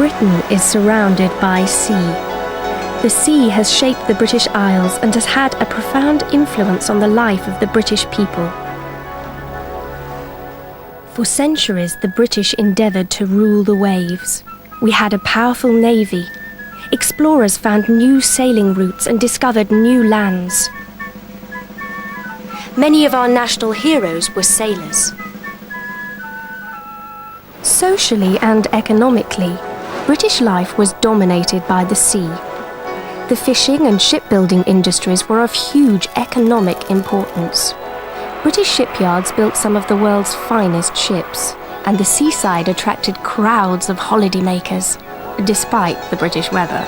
Britain is surrounded by sea. The sea has shaped the British Isles and has had a profound influence on the life of the British people. For centuries, the British endeavoured to rule the waves. We had a powerful navy. Explorers found new sailing routes and discovered new lands. Many of our national heroes were sailors. Socially and economically, British life was dominated by the sea. The fishing and shipbuilding industries were of huge economic importance. British shipyards built some of the world's finest ships, and the seaside attracted crowds of holidaymakers, despite the British weather.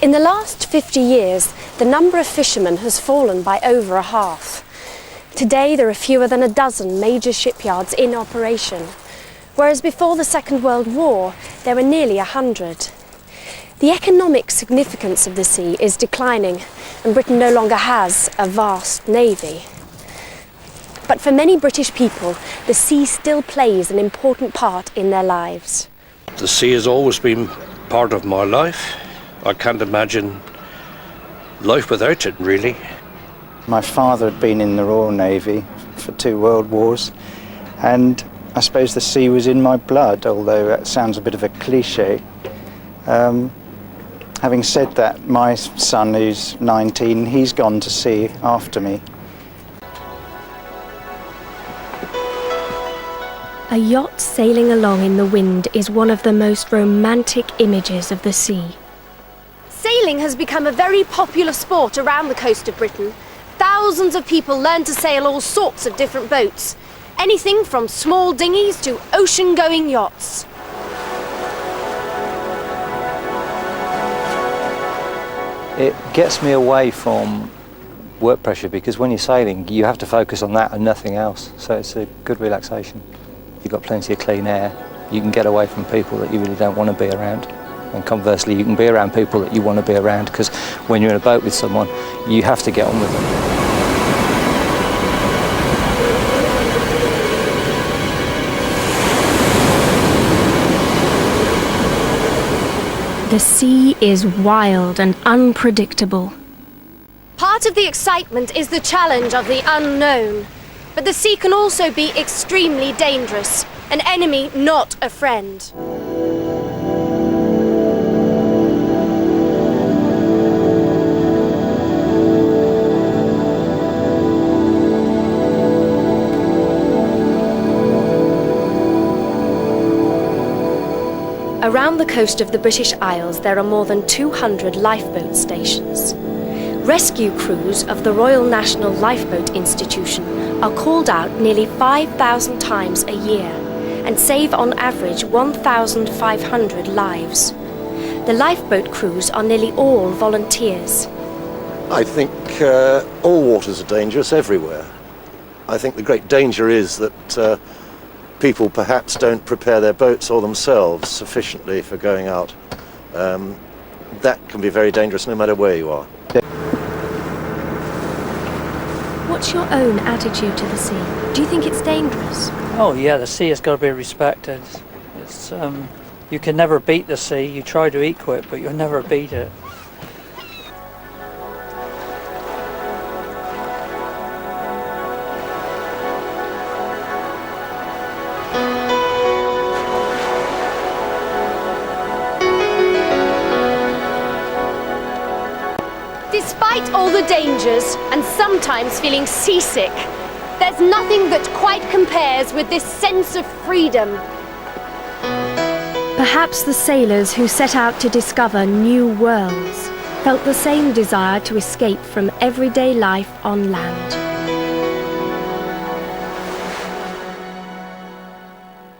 In the last 50 years, the number of fishermen has fallen by over a half. Today there are fewer than a dozen major shipyards in operation, whereas before the Second World War there were nearly 100. The economic significance of the sea is declining, and Britain no longer has a vast navy. But for many British people, the sea still plays an important part in their lives. The sea has always been part of my life. I can't imagine life without it, really. My father had been in the Royal Navy for 2 World Wars, and I suppose the sea was in my blood, although that sounds a bit of a cliche. Having said that, my son, who's 19, he's gone to sea after me. A yacht sailing along in the wind is one of the most romantic images of the sea. Sailing has become a very popular sport around the coast of Britain. Thousands of people learn to sail all sorts of different boats, anything from small dinghies to ocean-going yachts. It gets me away from work pressure, because when you're sailing you have to focus on that and nothing else, so it's a good relaxation. You've got plenty of clean air, you can get away from people that you really don't want to be around, and conversely you can be around people that you want to be around, because when you're in a boat with someone you have to get on with them. The sea is wild and unpredictable. Part of the excitement is the challenge of the unknown. But the sea can also be extremely dangerous, an enemy, not a friend. Around the coast of the British Isles there are more than 200 lifeboat stations. Rescue crews of the Royal National Lifeboat Institution are called out nearly 5,000 times a year and save on average 1,500 lives. The lifeboat crews are nearly all volunteers. I think all waters are dangerous everywhere. I think the great danger is that people perhaps don't prepare their boats or themselves sufficiently for going out. That can be very dangerous no matter where you are. What's your own attitude to the sea? Do you think it's dangerous? Oh yeah, the sea has got to be respected. It's you can never beat the sea. You try to equal it, but you'll never beat it. Despite all the dangers and sometimes feeling seasick, there's nothing that quite compares with this sense of freedom. Perhaps the sailors who set out to discover new worlds felt the same desire to escape from everyday life on land.